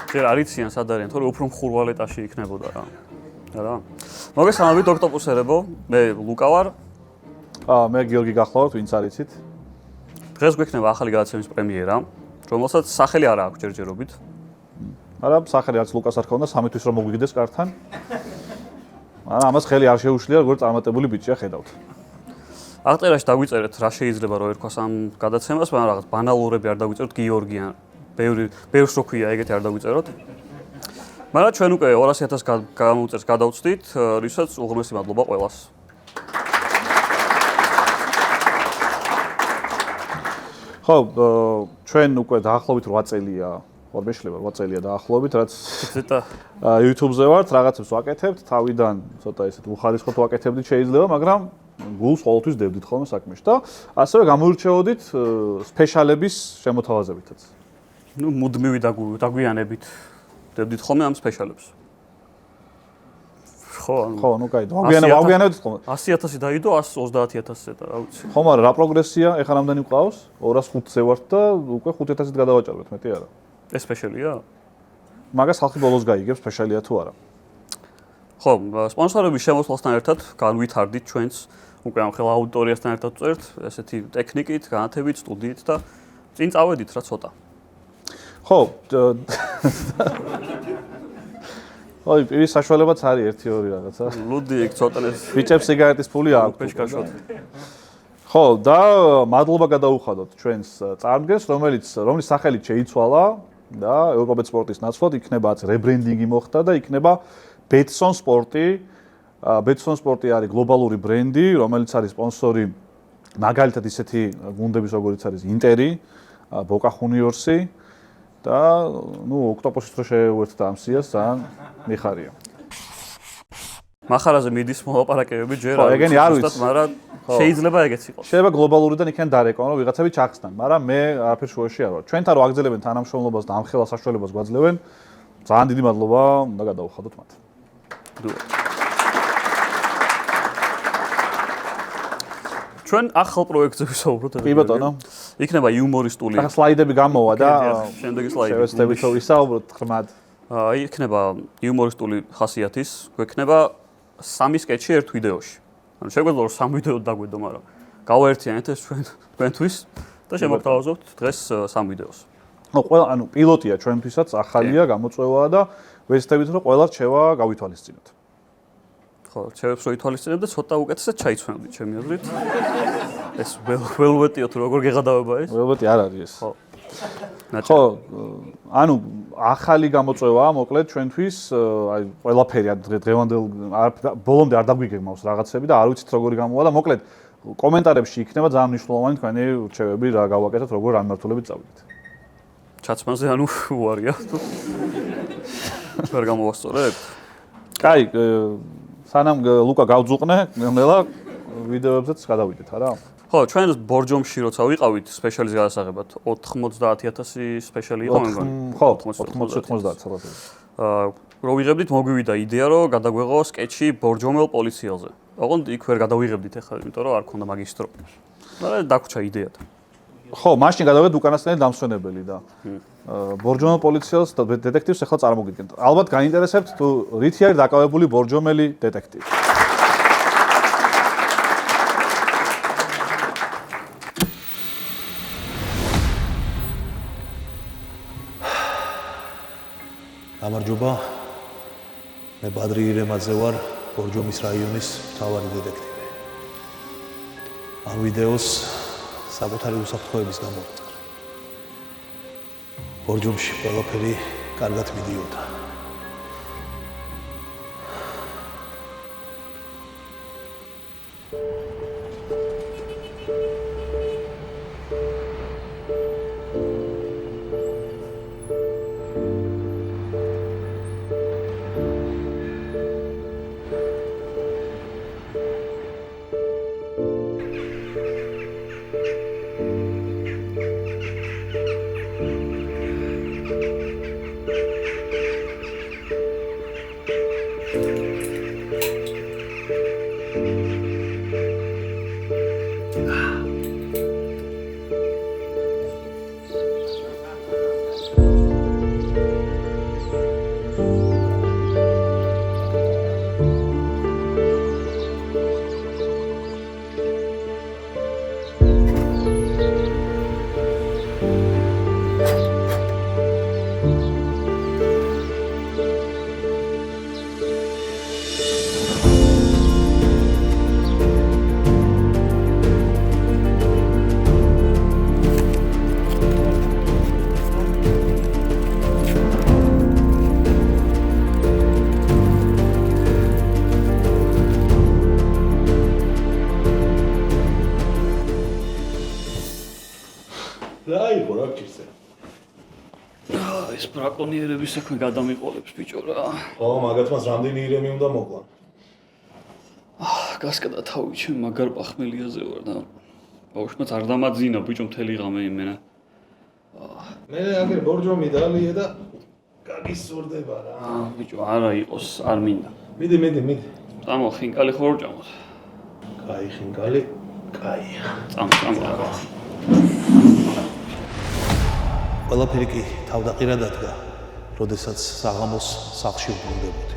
ჯერ არიციან სად არიან, თორე უფრო მხურვალ ეტაში იქნებოდა რა. რა. მოგესალმებით ოქტოპუსერებო, მე ლუკა ვარ. მე გიორგი გახლავთ, ვინც არიცით. დღეს გვექნება ახალი გადაცემის პრემიერა, რომელსაც სახელი არ აქვს ჯერჯერობით. არა, სახელი არც ლუკას არ ქონდა, სამი თვის რომ მოგვიგდეს კართან. მაგრამ ამას ხელი არ შეუშლია, როგორც წარმატებული ბიჭია ხედავთ. აღწერაში დაგვიწერეთ რა შეიძლება რომ ერქვას ამ გადაცემას, მაგრამ რაღაც ბანალურები არ დაგვიწეროთ გიორგიან. ბევრს რო ქვია, ეგეთი არ დაგვიწეროთ. მაგრამ ჩვენ უკვე 200.000 გამოვწერს გადავწვდით, რისაც უღრმესი მადლობა ყველას. ხო, ჩვენ უკვე დაახლოებით 8 წელია, ვერ შეიძლება 8 წელია დაახლოებით, რაც YouTube-ზე ვართ, რაღაცებს ვაკეთებთ, თავიდან ცოტა ესეთ უხარისხოდ ვაკეთებდით შეიძლება, მაგრამ გულს ყოველთვის დებდით ხოლმე საქმეში და ასევე გამორჩეოდით სპეციალების შემოთავაზებითაც. ნუ მუდმივი დაგვიანებით დებდით ხოლმე ამ სპეციალებს. ხო, ნუ კაი, ვაგვიანებთ ხოლმე. 100.000 დაიდო 130.000-ზე და რა ვიცი. ხო, მაგრამ რა პროგრესია, ეხლა რამდენი მყავს? 205-ზე ვართ და უკვე 5.000-ით გადავაჭარბეთ, მეტი არა. ეს სპეციალია? მაგას ხალხი ბოლოს გაიგებს, სპეციალია თუ არა. ხო, სპონსორების შემოსვლასთან ერთად განვითარდით ჩვენც უკვე ამ ხელა აუდიტორიასთან ერთად წერთ, ესეთი ტექნიკით, განათებით, სტუდიით და წინ წავედით რა ცოტა. ხო. ой, პირის საშუალებაც არის 1-2 რაღაცა. ლუდი ეგ ცოტნეს. ბიჭებს სიგარეტის ფული აქვს. პეშკაშოთ. ხო, და მადლობა გადაუხადოთ ჩვენს წარმდგენს, რომლის სახელით შეიცვალა და ევროპეთ სპორტის ნაცვლად იქნებაც რებრენდინგი მოხდა და იქნება Betson Sport-ი. Betson Sport-ი არის გლობალური ბრენდი, რომელიც არის სპონსორი მაგალითად ისეთი გუნდების როგორიც არის ინტერი, Boca Juniors-ი და ნუ ოქტოპუსის რო შეუერთდა ამ სიას ძალიან მიხარია. მახარაზე მიდის მოლაპარაკებები ჯერ არ ვიცი, მაგრამ შეიძლება ეგეც იყოს. შეიძლება გლობალურიდან იქიდან დარეკონ, რომ ვიღაცები ჩახსნან, მაგრამ მე არაფერ შუაში არ ვარ. ჩვენთან რო აგრძელებენ თანამშრომლობას და ამ ხელა საშუალებას გვაძლევენ, ძალიან დიდი მადლობა უნდა გადაუხადოთ მათ. ჩვენ ახალ პროექტზე ვისაუბროთ. კი ბატონო. იქნება იუმორისტული. ახლა სლაიდები გამოვა და შემდეგი სლაიდი. შევეცდებით რომ ვისაუბროთ ღრმად. იქნება იუმორისტული ხასიათის, გვექნება 3 სკეჩი ერთ ვიდეოში. ანუ შეგვეძლო რომ 3 ვიდეოდ დაგვედო, მაგრამ გავაერთიანეთ ეს ჩვენთვის და შემოგთავაზობთ დღეს 3 ვიდეოს. ანუ პილოტია ჩვენთვისაც ახალია, გამოწვევაა და ვეცდებით რომ ყველა რჩევა გავითვალისწინოთ. ხო, რჩევებს რო ითვალისწინებ და ცოტა უკეთესად ჩაიცვენებდით ჩემი აზრით. ეს ველვეტიოთ როგორ გეღადავება ეს? ველვეტი არ არის ეს. ხო. ხო, ანუ ახალი გამოწვევაა, მოკლედ ჩვენთვის, აი ყველაფერი დღევანდელ ბოლომდე არ დაგვიგეგმავს რაღაცები და არ ვიცით როგორი გამოვა და მოკლედ კომენტარებში იქნება ძალიან მნიშვნელოვანი თქვენი რჩევები რა გავაკეთოთ, როგორ ანმართულებით წავიდეთ. ჩაცმაზე ანუ უარია. ვერ გამოვასწორებთ? კაი, სანამ ლუკა გავძუყნე, ნელა ვიდეოებზეც გადავიდეთ, არა? ხო, ჩვენ ბორჯომში როცა ვიყავით სპეციალის გადასაღებად 90.000 სპეციალი იყო მეგონი. ხო, 90-90 საბოლოოდ. რო ვიღებდით, მოგვივიდა იდეა, რომ გადაგვეღო სკეჩი ბორჯომელ პოლიციელზე. ოღონდ იქ ვერ გადავიღებდით ახლა, იმიტომ რომ არ ქონდა მაგის დრო. მაგრამ დაგვრჩა იდეა. ხო, მაშინ გადავიღეთ უკანასკნელი დამსვენებელი და ბორჯომელ პოლიციელს და დეტექტივს ახლა წარმოგიდგენთ. ალბათ გაინტერესებთ თუ რითი არის დაკავებული ბორჯომელი დეტექტივი. გამარჯობა. მე ბადრი ირემაძე ვარ, ბორჯომის რაიონის მთავარი დეტექტივი. ამ ვიდეოს საკუთარი უსაფრთხოების გამო ვწერ. ბორჯომში ყველაფერი კარგად მიდიოდა. რა იყო რა გჭირს? ეს ბრაკონიერების საქმე გადამიყოლებს ბიჭო რა. ხო, მაგათ მას რამდენი ირემი უნდა მოკლან? გასკდა თავი ჩემ მაგარ პახმელიაზე ვარ და ბავშვმაც არ დამაძინა ბიჭო მთელი ღამე იმენა. მე აგერ ბორჯომი დალია და გაგისურდება რა. ბიჭო არა იყოს არ მინდა. მიდი. წამო ხინკალი ხო არ ჭამოთ. კაი ხინკალი, კაია. წამო. ყველაფერი კი თავდაყირა დადგა, როდესაც საღამოს სახლში ვბრუნდებოდი.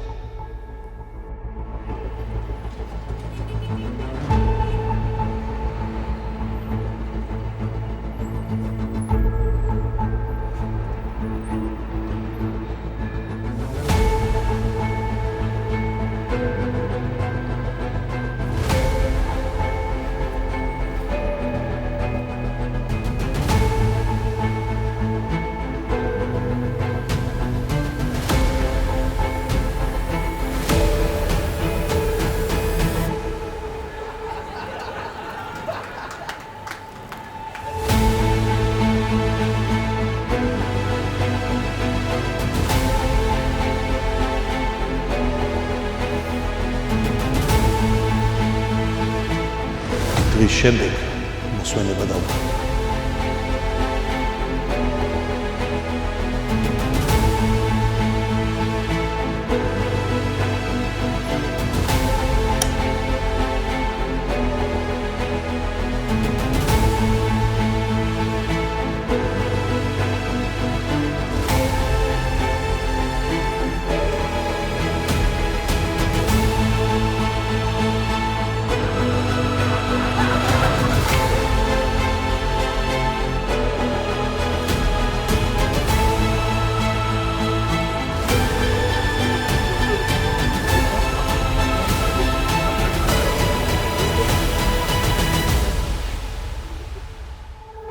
დღის შემდეგ მოსვენება დავუყო.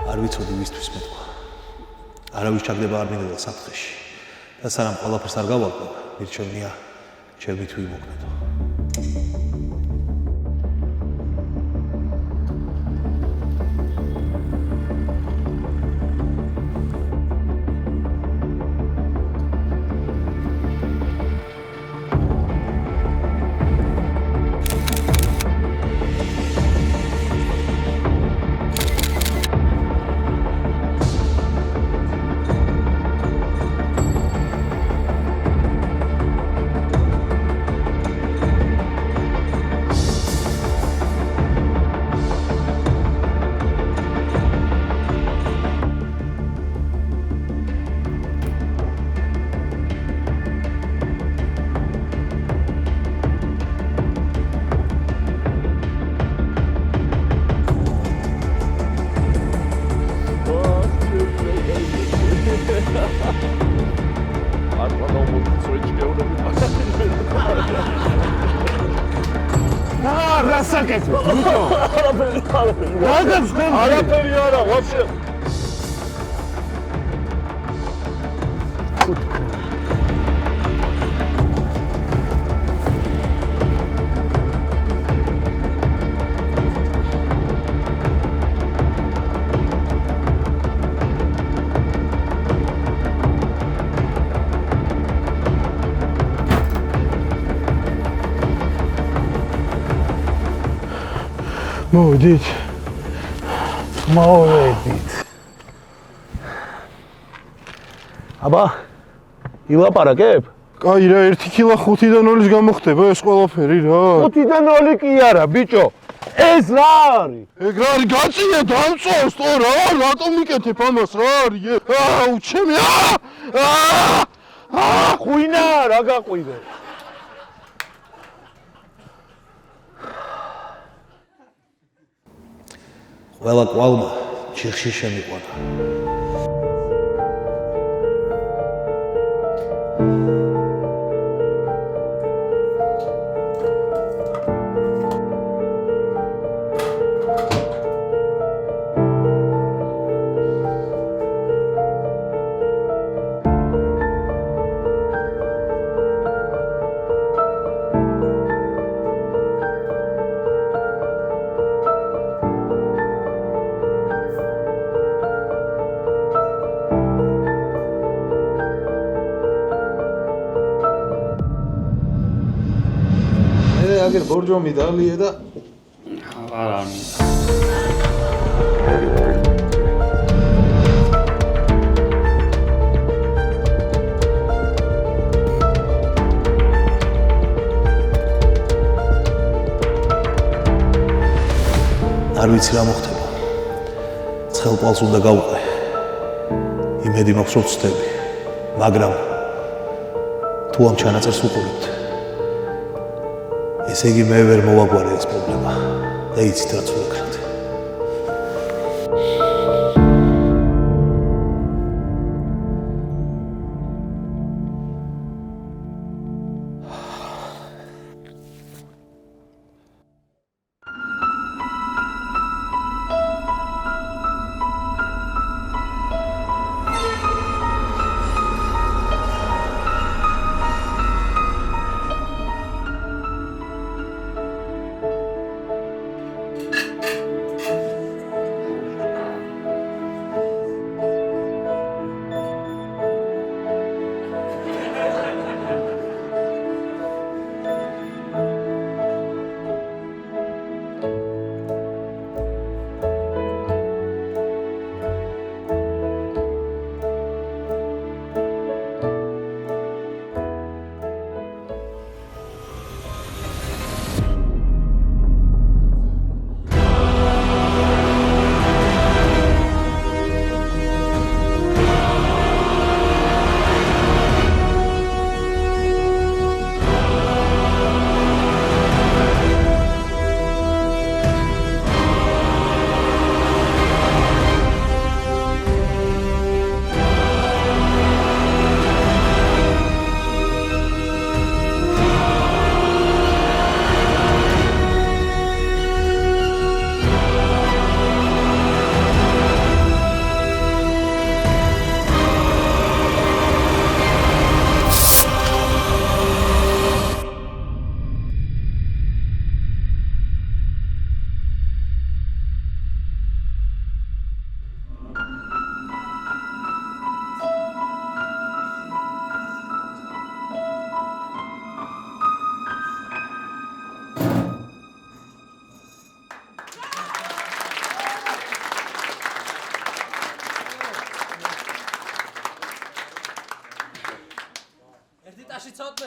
არ ვიცოდი ვისთვის მეტყვა. არავის ჩაგდება არ მინდა საფრთხეში. და სანამ ყველაფერს არ გავაკო, მირჩევნია ჩემი თვი მოკნედო. არაფერი არა, ვაფშე. მოდით. მოვედით. აბა, ილაპარაკებ? კაი რა 1 კილა 5-დან 0-ის გამოხდება ეს ყველაფერი რა. 5-დან 0 კი არა, ბიჭო. ეს რა არის? ეგ რა არის გაწია დამწოს თო რა, რატომ მიკეთებ ამას რა არის? უჩემი ხვინა რა გაყვიდე? ყველა კვალმა ჩიხში შემიყვანა. ეგერ ბორჯომი დალია და არა არ ვიცი რა მოხდება. ცხელყვალს უნდა გავუყე. იმედი მაქვს რომ ვწდები. მაგრამ თუ ამ ჩანაწერს უყურებთ, ესე იგი მე ვერ მოვაგვარე ეს პრობლემა და იცით რაც ვიქნათ.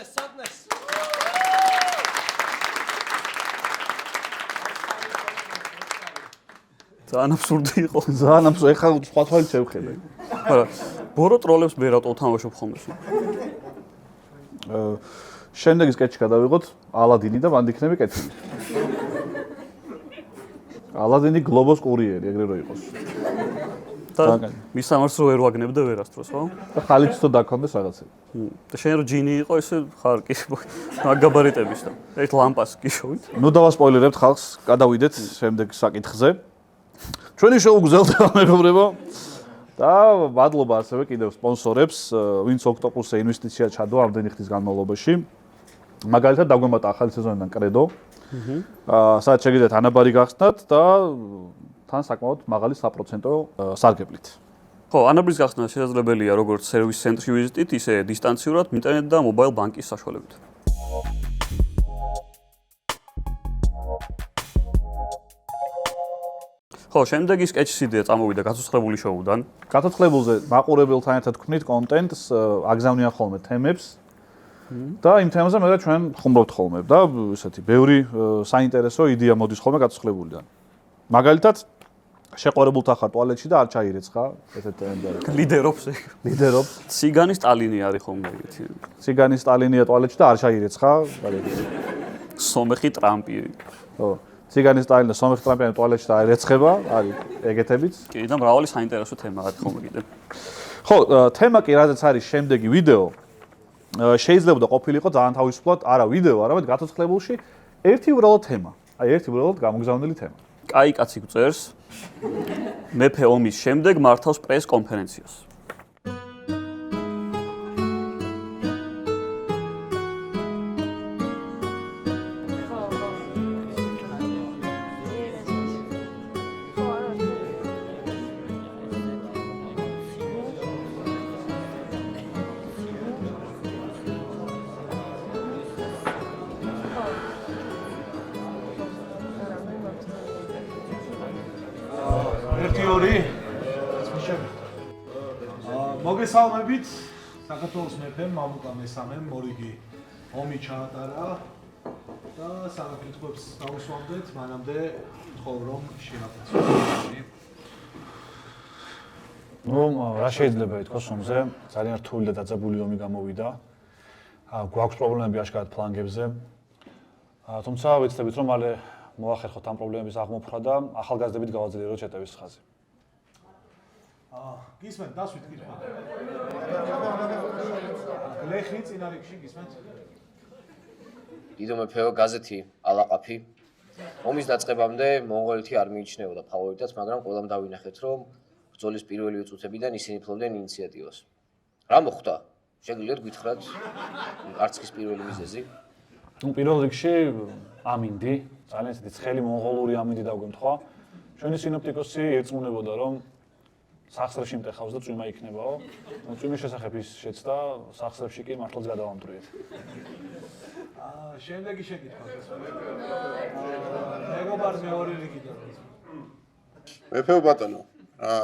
სოდნეს. ძალიან აბსურდი იყო. ძალიან აბსურდი. ეხლა სხვა თვალით შევხედე. არა, ბორო ტროლებს მე რატო თამაშობ ხოლმე? შემდეგი სკეჩი გადავიღოთ ალადინი და მანდ იქნები კეთილი. ალადინი გლობოს კურიერი, ეგრე რო იყოს. და მის სამარს რო ვერ ვაგნებ და ვერასდროს, ხო? და ხალით თო დაქონდეს რაღაცები. და შენ რო ჯინი იყო ესე ხარ კი მაგაბარიტების და ერთ ლამპას გიშოვით. ნუ დავასპოილერებთ ხალხს, გადავიდეთ შემდეგ საკითხზე. ჩვენი შოუ გრძელდება მეგობრებო. და მადლობა ასევე კიდევ სპონსორებს, ვინც ოქტოპუსზე ინვესტიცია ჩადო ამდენი ხნის განმავლობაში. მაგალითად დაგვემატა ახალი სეზონიდან კრედო. სადაც შეგიძლიათ ანაბარი გახსნათ და თან საკმაოდ მაღალი საპროცენტო სარგებლით. ხო, ანაბრის გახსნა შესაძლებელია როგორც სერვის ცენტრში ვიზიტით, ისე დისტანციურად ინტერნეტ და მობაილ ბანკის საშუალებით. ხო, შემდეგი სკეჩის იდეა წამოვიდა გაცოცხლებული შოუდან. გაცოცხლებულზე მაყურებელთან ერთად ვქმნით კონტენტს, აგზავნიან ხოლმე თემებს. და იმ თემაზე მე ჩვენ ხუმრობთ ხოლმე და ესეთი ბევრი საინტერესო იდეა მოდის ხოლმე გაცოცხლებულიდან. მაგალითად შეყვარებულთა ხარ ტუალეტში და არ ჩაირეცხა, ესეთ ლიდერობს. ლიდერობს. ციგანის სტალინი არის ხოლმე ეგეთი. ციგანის სტალინია ტუალეტში და არ ჩაირეცხა. სომეხი ტრამპი. ხო. ციგანის სტალინა და სომეხი ტრამპიანი ტუალეტში და არ ეცხება, არის ეგეთებიც. კი, და მრავალი საინტერესო თემა არის ხოლმე კიდევ. ხო, თემა კი რაზეც არის შემდეგი ვიდეო. შეიძლება ყოფილიყო ძალიან თავისუფლად, არა ვიდეო, არამედ გაცოცხლებულში ერთი უბრალოდ თემა. აი ერთი უბრალოდ გამოგზავნილი თემა. კაი კაცი გწერს. მეფე ომის შემდეგ მართავს პრეს კონფერენციას. 2. მოგესალმებით საქართველოს მეფემ მამუკა მესამემ მორიგი ომი ჩაატარა და საფრთხეებს დაუსვამდეთ მანამდე თხოვ რომ შეაფასო. რა შეიძლება ითქვას ომზე? ძალიან რთული და დაძაბული ომი გამოვიდა. გვაქვს პრობლემები აშკარად ფლანგებზე. თუმცა ვეცდებით რომ მალე მოახერხოთ ამ პრობლემების აღმოფხვრა და ახალგაზრდებით გავაძლიეროთ შეტევის ხაზი. გისმენთ, დასვით კითხვა. ლეხი წინარიგში გისმენთ? დიდო მეფეო გაზეთი ალაყაფი. ომის დაწყებამდე მონღოლეთი არ მიიჩნეოდა ფავორიტად, მაგრამ ყველამ დავინახეთ, რომ ბრძოლის პირველივე წუთებიდან ისინი ფლობდნენ ინიციატივას. რა მოხდა? შეგიძლიათ გითხრათ არცქის პირველი მიზეზი? პირველ რიგში ამინდი, ძალიან ისეთი ცხელი მონღოლური ამინდი დაგვემთხვა. ჩვენი სინოპტიკოსი ერწმუნებოდა, რომ სახსრებში მტეხავს და წვიმა იქნებაო. წვიმის შესახებ ის შეცდა, სახსრებში კი მართლაც გადავამტვრიეთ. შემდეგი შეკითხვა. მეგობარ მეორე რიგიდან. მეფეო ბატონო,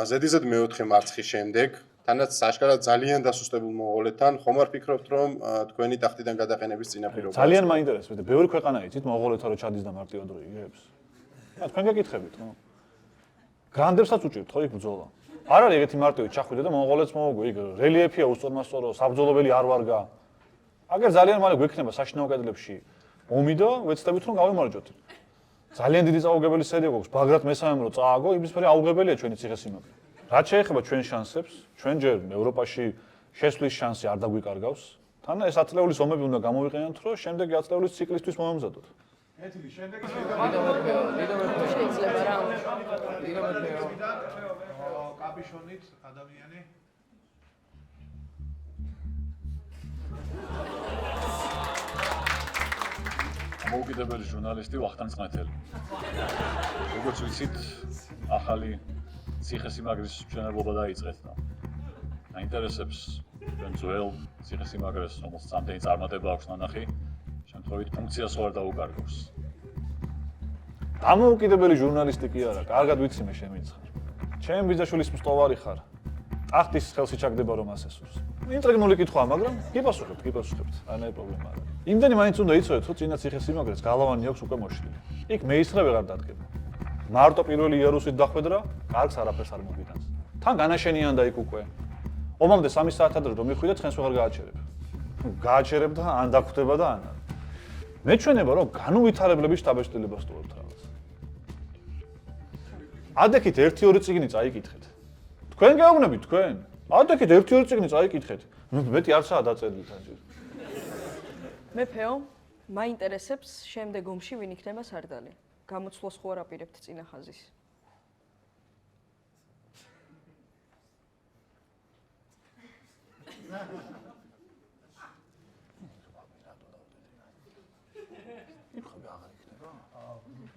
ზედიზედ მეოთხე მარცხის შემდეგ, თანაც საშკარად ძალიან დასუსტებულ მონღოლეთთან, ხომ არ ფიქრობთ, რომ თქვენი ტახტიდან გადაყენების წინაპირობა? ძალიან მაინტერესებს, ბევრი ქვეყანა იცით მონღოლეთო რო ჩადის და მარტივად რო იგებს. თქვენ გეკითხებით, ხო? გრანდებსაც უჭირთ ხო იქ ბრძოლა? არ არის ეგეთი მარტივი ჩახვიდე და მონღოლეთს მოვუგო, იქ რელიეფია უსწორმასწორო, საბრძოლებელი არ ვარგა. აგერ ძალიან მალე გვექნება საშინაო კედლებში ომი და ვეცდებით რომ გავემარჯვოთ. ძალიან დიდი წაუგებელი სერია გვაქვს, ბაგრატ მესამემ რო წააგო, იმისფერი აუღებელია ჩვენი ციხესიმაგრე. რაც შეეხება ჩვენ შანსებს, ჩვენ ჯერ ევროპაში შესვლის შანსი არ დაგვიკარგავს. თან ეს ათწლეულის ომები უნდა გამოვიყენოთ, რომ შემდეგი ათწლეულის ციკლისთვის მომემზადოთ. ეთილი შემდეგი შეიძლება რა. კაპიშონით ადამიანი მოუკიდებელი ჟურნალისტი ვახტანგ წყნეთელი. როგორც ვიცით, ახალი ციხესიმაგრის მშენებლობა დაიწყეთ და აინტერესებს ჩვენ ძველ ციხესიმაგრეს, რომელსაც ამდენი წარმატება აქვს ნანახი, შემთხვევით ფუნქციას ხო არ დაუკარგავს. დამოუკიდებელი ჟურნალისტი კი არა, კარგად ვიცი მე შემიცხარ. ჩემ ბიძაშვილის მსტოვარი ხარ. ტახტის ხელში ჩაგდება რომ ასესურს. ინტრიგნული კითხვაა, მაგრამ გიპასუხებთ, არანაირი პრობლემა არ არის. იმდენი მაინც უნდა იცოდეთ, რომ წინა ციხესიმაგრეს გალავანი აქვს უკვე მოშლილი. იქ მეისრე ვეღარ დადგება. მარტო პირველი იარუსით დახვედრა, კარგს არაფერს არ მოგვიტანს. თან განაშენიან და იქ უკვე. ომამდე 3 საათად რომ მიხვიდე, ცხენს ვეღარ გააჩერებ. გააჩერებ და ან დაგვხვდება და ან. მეჩვენება რომ განუვითარებლების შტაბეშტილებას სტუმრობთ რაღაც. ადექით 1-2 წიგნი წაიკითხეთ. თქვენ გეუბნებით თქვენ? ადექით 1-2 წიგნი წაიკითხეთ. მეტი არცაა დაწერილი თანჯერ. მეფეო, მაინტერესებს შემდეგ ომში ვინ იქნება სარდალი. გამოცვლას ხო არ აპირებთ წინა ხაზის.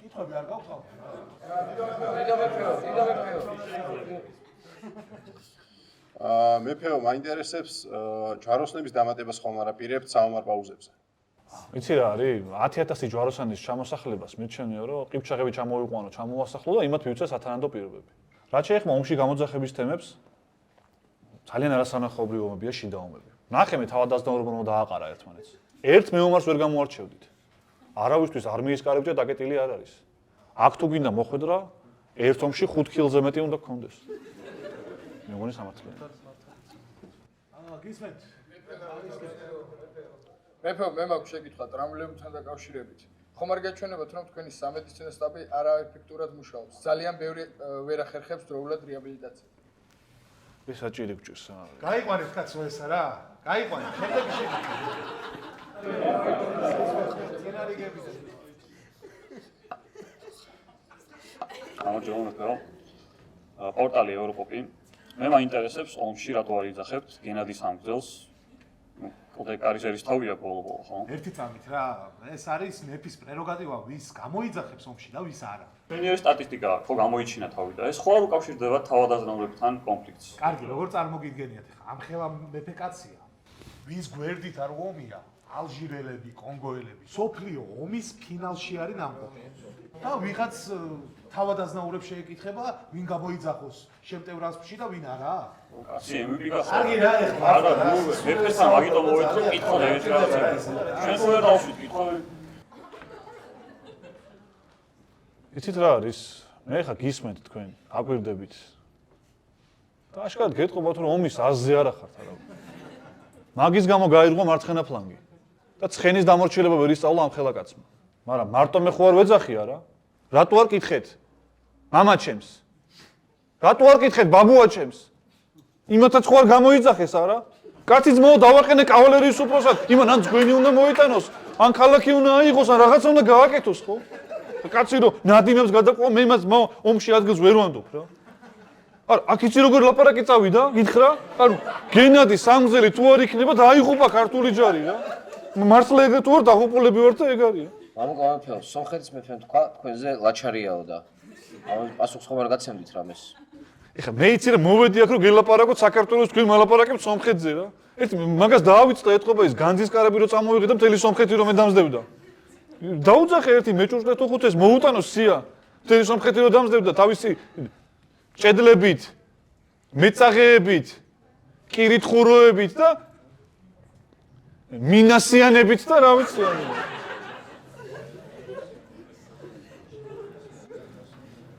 კითხვები არ გაქვს? მეფეო, მაინტერესებს ჯვაროსნების დამატებას ხომ არ აპირებთ საომარ პაუზებზე? იცი რა არის? 10000 ჯვაროსანის ჩამოსახლებას მირჩენია, რომ ყიფჩაღები ჩამოვიყვანო, ჩამოვასახლო და იმათ მივცეს ათანადო პირობები. რაც შეეხება ომში გამოძახების თემებს, ძალიან არასანახაობრივი ომებია შიდა ომები. ნახე მე თავადაზნაურობა რომ დააყარა ერთმანეთს. ერთ მეომარს ვერ გამოარჩევდით. არავისთვის არმიის კარიბჭე დაკეტილი არ არის. აქ თუ გინდა მოხვედრა, ერთ ომში 5 კილოზე მეტი უნდა გქონდეს. მე მგონი სამართლია. გისმენთ? მეფეო, მე მაქვს შეკითხვა ტრამვლებთან დაკავშირებით. ხომ არ გაჩვენებათ, რომ თქვენი სამედიცინო სტაბი არაეფექტურად მუშაობს? ძალიან ბევრი ვერ ახერხებს დროულად რეაბილიტაციას. ეს საჭირი გჭირს. გაიყვანეთ კაცო ეს რა? გაიყვანეთ. შემდეგი შეკითხვა. გამარჯობა მეფეო. პორტალი ევროპოპი. მე მაინტერესებს ომში რატო არ იძახებთ გენადის ამგზელს? კოდე კარიერის თავია ბოლო-ბოლო, ხო? ერთი წამით რა, ეს არის მეფის პრეროგატივა, ვის გამოიძახებს ომში და ვის არა. ჩვენი სტატისტიკა ხო გამოიჩინა თავი და ეს ხო არ უკავშირდება თავადაზნაურებთან კონფლიქტს. კარგი, როგორ წარმოგიდგენიათ ახლა? ამხელა მეფე კაცია. ვის გვერდით არ ომია? ალჟირელები, კონგოელები. სოფლიო ომის ფინალში არის ნამყოფი. და ვიღაც თავადაზნაურებს შეეკითხება, ვინ გამოიძახოს შემტევ რასში და ვინ არა? კაცი, MVP გახდა. კარგი რა, ეხლა. არა, მეფესთან მაგიტომ მოვეცო, კითხავ ეგეთი რაღაცა. შენ ხო ვერ დავშვით კითხავი. იცით რა არის? მე ხა გისმენთ თქვენ, აკვირდებით. და აშკარად გეტყობათ რომ ომის აზზე არა ხართ არა. მაგის გამო გაირღვა მარცხენა ფლანგი. და ცხენის დამორჩილება ვერ ისწავლა ამ ხელაკაცმა. მაგრამ მარტო მე ხო არ ვეძახი არა? რატო არ კითხეთ? მამა ჩემს. რატო არ კითხეთ ბაბუა ჩემს? იმათაც ხო არ გამოიძახეს არა? კაცი ძმაო დავაყენე კავალერიის უფროსად, იმან ან ძღვენი უნდა მოიტანოს, ან ქალაქი უნდა აიღოს, ან რაღაცა უნდა გააკეთოს ხო? კაცი რომ ნადიმებს გადაყვა, მე მას ძმაო ომში ადგილს ვერ ვანდობ რა. არა, აქ იცი როგორ ლაპარაკი წავიდა, გითხრა? ანუ გენადი სამგზელი თუ არ იქნება დაიღუპა ქართული ჯარი რა. მართლა ეგრე თუ არ დაღუპულები ვარ და ეგ არის. მამუკა მეფეო, სომხეთის მეფემ თქვა, თქვენზე ლაჩარიაო და ამას პასუხს ხომ არ გაცემდით რამეს? ეხლა მე იცი რომ მოვედი აქ რომ გელაპარაკოთ საქართველოს თქვენ მალაპარაკებთ სომხეთზე რა. ერთი მაგას დაავიწყდა ეთყობა ის განძის კარები რომ წამოვიღე და მთელი სომხეთი რომ მე დამსდებდა. დაუძახე ერთი მეჭურჭლე თუ ხუთეს მოუტანო სია. მთელი სომხეთი რომ დამსდებდა თავისი ჭედლებით, მეწაღეებით, კირითხუროებით და მინასიანებით და რა ვიცი ანუ.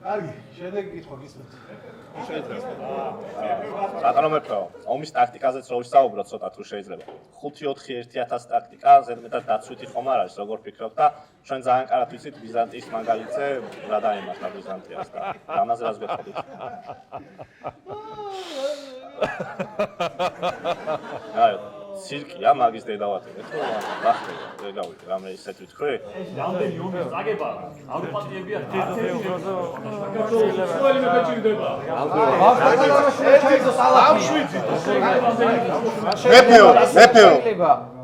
კარგი, შედეგი კითხვა გისმენთ. ბატონო მეფეო, ომის ტაქტიკაზეც რო ვისაუბროთ ცოტა თუ შეიძლება. 5-4-1000 ტაქტიკა ზედმეტად დაცვითი ხომ არ არის, როგორ ფიქრობთ და ჩვენ ძალიან კარგად ვიცით ბიზანტიის მაგალითზე რა დაემართა ბიზანტიას და ამაზე რას გეტყვით? აი, ცირკია მაგის დედავატირეთ, რომ ნახე, ეგავით, რამე ისეთი თქვი? რამდენი ომის წაგება, აუპატიებია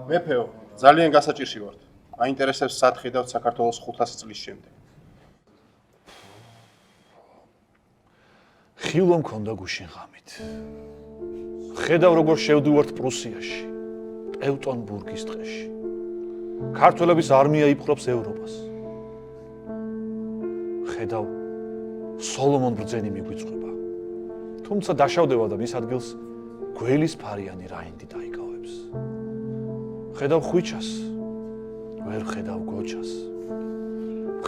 მეფეო, ძალიან გასაჭირში ვართ. აინტერესებს სათხიდავთ საქართველოს 500 წლის შემდეგ. ხილვა მქონდა გუშინ ღამით. ხედავ როგორ შევდივართ პრუსიაში, ევტონბურგის ტყეში. ქართველების არმია იპყრობს ევროპას. ხედავ სოლომონ ბრძენი მიგვიწვება. თუმცა დაშავდება და მის ადგილს გველის ფარიანი რაინდი დაიკავებს. ხედავ ხვიჩას, ვერ ხედავ გოჩას.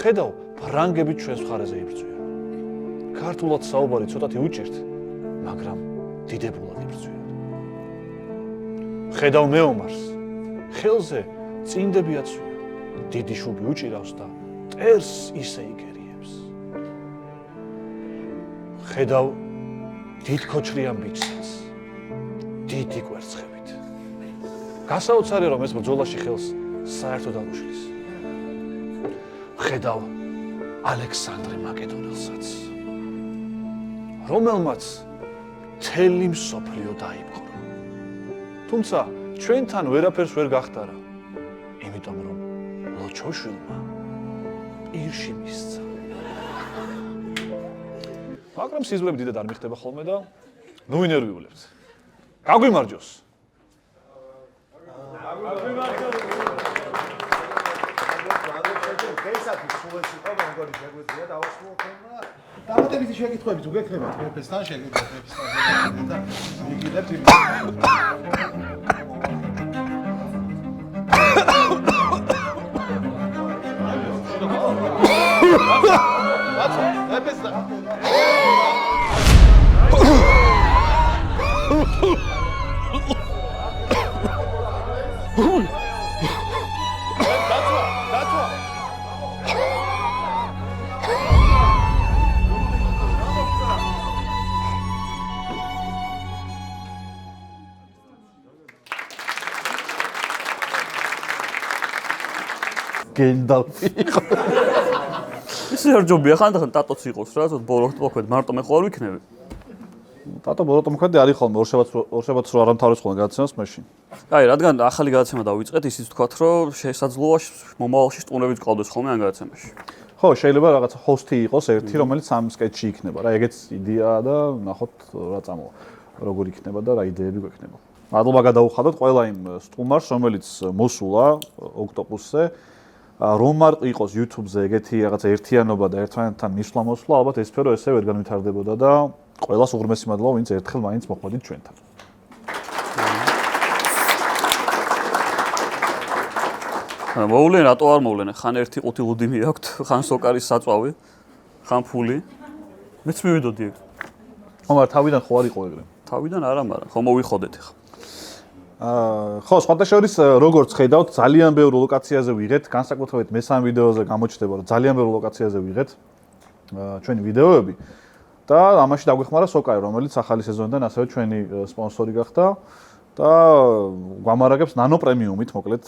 ხედავ ფრანგები ჩვენს მხარეზე იბრძვიან. ქართულად საუბარი ცოტათი უჭირთ, მაგრამ დიდებულად იბრძვიან. ხედავ მეომარს, ხელზე წინდები აცვია, დიდი შუბი უჭირავს და ტერს ისე იგერიებს. ხედავ დიდქოჩრიან ბიჭსაც, დიდი კვერცხებით. გასაოცარი რომ ეს ბრძოლაში ხელს საერთოდ არ უშლის. ხედავ ალექსანდრე მაკედონელსაც, რომელმაც მთელი მსოფლიო დაიპყრო. თუმცა ჩვენთან ვერაფერს ვერ გახტარა, იმიტომ რომ ლოჩოშვილმა პირში მისცა. მაგრამ სიზმრები დიდად არ მიხდება ხოლმე და ნუ ინერვიულებთ. გაგვიმარჯოს. დამატებითი შეკითხვები თუ გექნებათ მეფესთან შეგიძლიათ მეფესთან და მიგიდებთ იმ გენდალფი იყო. ისე არ ჯობია ხანდახან ტატოც იყოს რა, თქო ბოლოს მოქმედ მარტო მე ხო არ ვიქნები. ტატო ბოლოს მოქმედი არის ხოლმე ორშაბათს რო არ ამთავრებს ხოლმე გადაცემას მაშინ. აი, რადგან ახალი გადაცემა დავიწყეთ, ისიც ვთქვათ, რომ შესაძლოა მომავალში სტუმრებიც ყავდეს ხოლმე ამ გადაცემაში. ხო, შეიძლება რაღაცა ჰოსტი იყოს ერთი, რომელიც ამ სკეჩში იქნება რა. ეგეც იდეაა და ნახოთ რა წამოვა. როგორ იქნება და რა იდეები გვექნება. მადლობა გადაუხადოთ ყველა იმ სტუმარს, რომელიც მოსულა ოქტოპუსზე. რომ არ იყოს YouTube-ზე ეგეთი რაღაცა ერთიანობა და ერთმანეთთან მისვლა-მოსვლა, ალბათ ეს სფერო ესე ვერ განვითარდებოდა და ყველას უღრმესი მადლობა, ვინც ერთხელ მაინც მოხვედით ჩვენთან. მოვლენ, რატო არ მოვლენ? ხან ერთი ყუთი ლუდი მიაქვთ, ხან სოკარის საწვავი, ხან ფული. მეც მივიდოდი ეგ. ხომ არ თავიდან ხო არ იყო ეგრე? თავიდან არა, მაგრამ ხო მოვიხოდეთ ახლა. ხო, სხვადასხვა როგორც ხედავთ, ძალიან ბევრ ლოკაციაზე ვიღეთ, განსაკუთრებით მესამე ვიდეოზე გამოჩნდება, რომ ძალიან ბევრ ლოკაციაზე ვიღეთ ჩვენი ვიდეოები და ამაში დაგვეხმარა სოკარი, რომელიც ახალი სეზონიდან ასევე ჩვენი სპონსორი გახდა და გვამარაგებს ნანო პრემიუმით, მოკლედ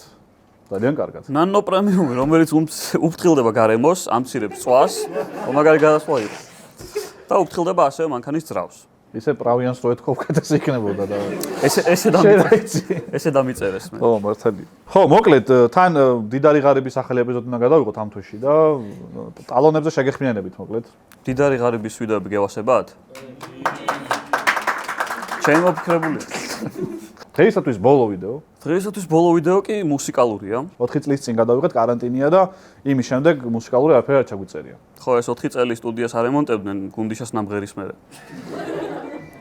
ძალიან კარგად. ნანო პრემიუმი, რომელიც უფრთხილდება გარემოს, ამცირებს წვას, მაგარი გადასვლა იყო. და უფრთხილდება ასევე მანქანის ძრავს. ისე პრავიანს რო ეთქო უკეთესი იქნებოდა და ესე დამიწერეს მე. ხო, მართალია. ხო, მოკლედ თან დიდარი ღარიბის ახალი ეპიზოდი უნდა გადავიღოთ ამ თვეში და ტალონებზე შეგეხმიანებით, მოკლედ. დიდარი ღარიბის ვიდეოები გევასებათ? ჩემი მოფიქრებულია. დღეისათვის ბოლო ვიდეო. დღეისათვის ბოლო ვიდეო კი მუსიკალურია. 4 წლის წინ გადავიღეთ, каранტინია და იმის შემდეგ მუსიკალური არაფერი არ ჩაგვიწერია. ხო, ეს 4 წელი სტუდიას არემონტებდნენ გუნდიშას ნამღერის მერე.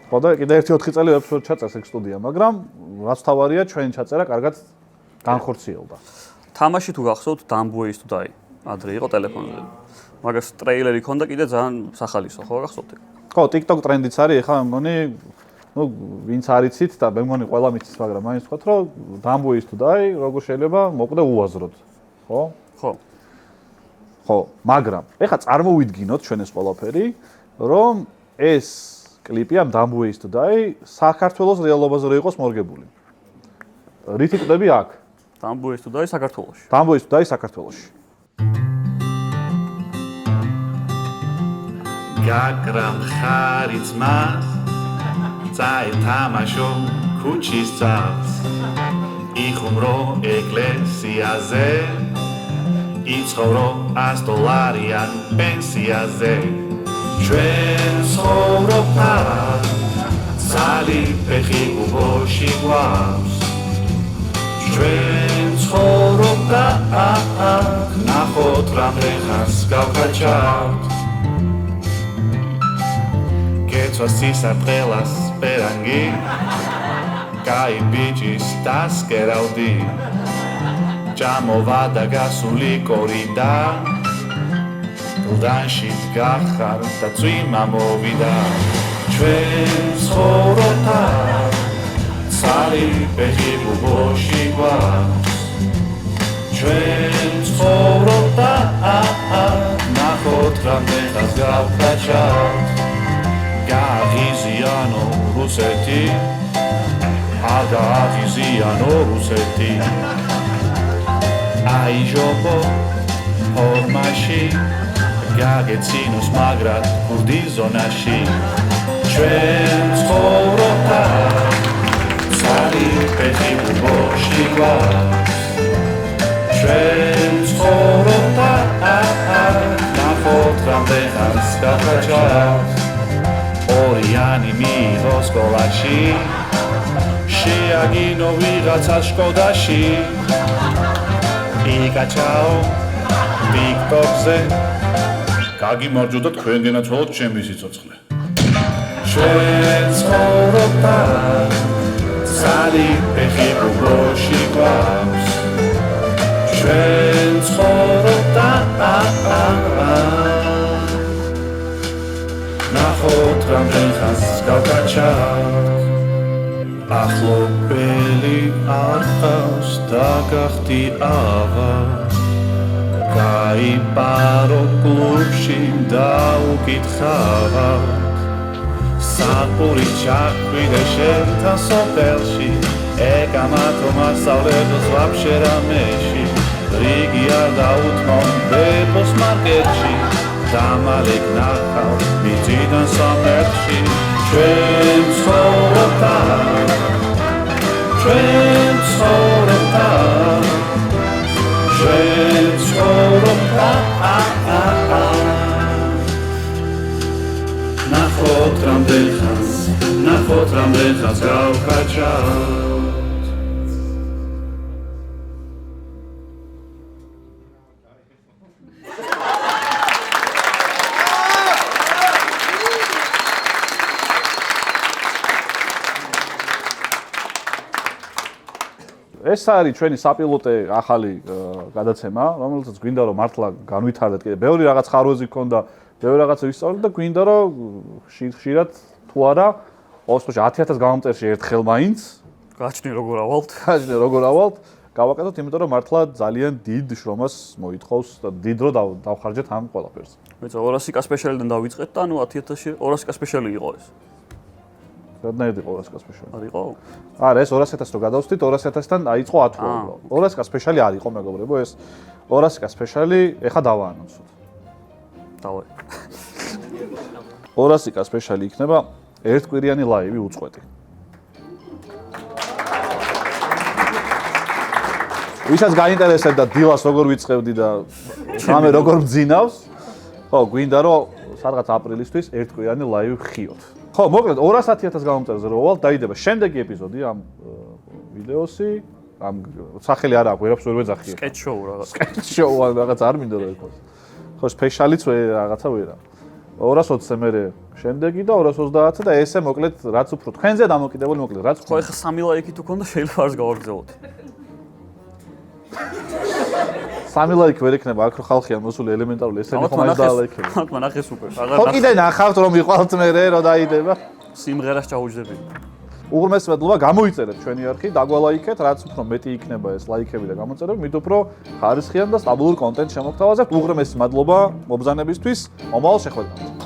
ხო და კიდე ერთი 4 წელი ვებს ვერ ჩაწერს ეგ სტუდია, მაგრამ რაც თავარია, ჩვენი ჩაწერა კარგად განხორციელდა. თამაში თუ გახსოვთ Dumb Ways to Die, ადრე იყო ტელეფონზე. მაგას ტრეილერი ქონდა კიდე ძალიან სახალისო, ხო გახსოვთ? ხო, TikTok ტრენდიც არის, ეხლა მე მგონი ვინც არიცით და მე მგონი ყველა მიცის, მაგრამ მაინც ვთქვათ, რომ Dumb Ways to Die როგორ შეიძლება მოკვდე უაზროდ, ხო? ხო. ხო, მაგრამ ეხლა წარმოვიდგინოთ ჩვენ ეს ყველაფერი, რომ ეს კლიპი ამ Dumb Ways to Die საქართველოს რეალობაზე რო იყოს მორგებული. რითი კვდები აქ? Dumb Ways to Die საქართველოში. Dumb Ways to Die საქართველოში. გაგრამ ხარიც მას წაეთამაშო ქუჩის წავს იხუმრო ეკლესიაზე იცხოვრო $100 პენსიაზე ჩვენ ცხოვრობთ ძალი ფეხი უბოში გვაქვს ჩვენ ცხოვრობთ ნახოთ რამდენ ხანს გავხაჩავთ გეცვას სისაფრელას პერანგი კაი ბიჭის დასკერავდი ჭამოვა და გასული კორიდა გლდანში გახარ და წვიმა მოვიდა ჩვენ ცხოვრობთ ცალი ფეხი უბოში გვაქვს ჩვენ ცხოვრობთ ნახოთ რამდენ ხანს გავხაჩავთ გააღიზიანო რუსეთი აგაღიზიანო რუსეთი აიჟობო ფორმაში გაგეცინოს მაგრად ქურდის ზონაში ჩვენ ცხოვრობთ ცალი ფეხი უბოში გვაქვს ჩვენ ცხოვრობთ ნახოთ რამდენ ხანს გავხაჩავთ ორიანი მიიღო სკოლაში შეაგინო ვიღაცა შკოდაში იკაჩაო TikTok-ზე გაგიმარჯო და თქვენ გენაცვალოთ ჩემი სიცოცხლე ჩვენ ცხოვრობთ ცალი ფეხი უბოში გვაქვს ჩვენ ცხოვრობთ ნახოთ რამდენ ხანს გავკაჩავთ ახლობელი არ ყავს და გახდი ავარ გაიპარო კლუბში და უკითხავთ საფური ჩახვიდე შენთან სოფელში ეკამათო მასწავლებლო ზვაფშე რამეში რიგი არ დაუთმო ბებოს მარკეტში დამალეკ ნახავ მიწიდან სამერთში ჩვენ ცხოვრობთ ჩვენ ცხოვრობთ ჩვენ ცხოვრობთ ნახოთ რამდენ ხანს გავხაჩავთ ეს არის ჩვენი sapilotე ახალი გადაცემა, რომელსაც გვინდა რომ მართლა განვითარდეთ კიდე. ბევრი რაღაც ხარვეზი გქონდა, ბევრი რაღაცა ვისწავლეთ და გვინდა რომ ხშირად თუ არა, ყოველ შემთხვევაში 10000 გამომწერში ერთხელ მაინც გაჩნი როგორ ავალთ. გავაკეთოთ, იმიტომ რომ მართლა ძალიან დიდ შრომას მოითხოვს და დიდ დრო დავხარჯეთ ამ ყველაფერს. მეც 200 კა სპეციალიდან დავიწყეთ და ანუ 10000 200 კა სპეციალი იყო ეს. რადგან იყო 200 კა სპეციალი? არ იყო? არა, ეს 200000 რო გადავსვით, 200000-დან დაიწყო ათვა. 200 კა სპეციალი არ იყო, მეგობრებო, ეს 200 კა სპეციალი ეხა დავაანონსოთ. დავაი. 200 კა სპეციალი იქნება ერთკვირიანი ლაივი უწყვეტი. ვისაც გაინტერესებდა დილას როგორ ვიწყებდი და რამე როგორ მძინავს, ხო, გვინდა რომ სადღაც აპრილისთვის ერთკვირიანი ლაივი ვხიოთ. ხო, მოკლედ 210000 გამომწერზე რო ვალ დაიდება შემდეგი ეპიზოდი ამ ვიდეოსი, ამ სახელი არ აქვს, ვერაფერს ვერ ვეძახიე. სკეჩ შოუ რაღაც. სკეჩ შოუ რაღაც არ მინდა რომ იყოს. ხო, სპეციალიც რაღაცა ვერა. 220-ზე მე შემდეგი და 230-ზე და ესე მოკლედ რაც უფრო თქვენზე დამოკიდებული მოკლედ რაც ხო, ეხა 3 ლაიქი თუ ქონდა შეიძლება არც გავაგრძელოთ. 3 ლაიქი ვერ ექნება, აქ რო ხალხია მოსული ელემენტარული ესენი ხომ არ დაალაიქები. აქ მანახე სუპერ. ხო კიდე ნახავთ რომ იყვალთ მე რომ დაიდება. სიმღერას ჩაუჯდები. უღრმესი მადლობა, გამოიწერეთ ჩვენი არხი, დაგვალაიქეთ, რაც უფრო მეტი იქნება ეს ლაიქები და გამოწერები, მით უფრო ხარისხიან და სტაბილურ კონტენტს შემოგთავაზებთ. უღრმესი მადლობა მობზანებისთვის, მომავალ შეხვედრამდე.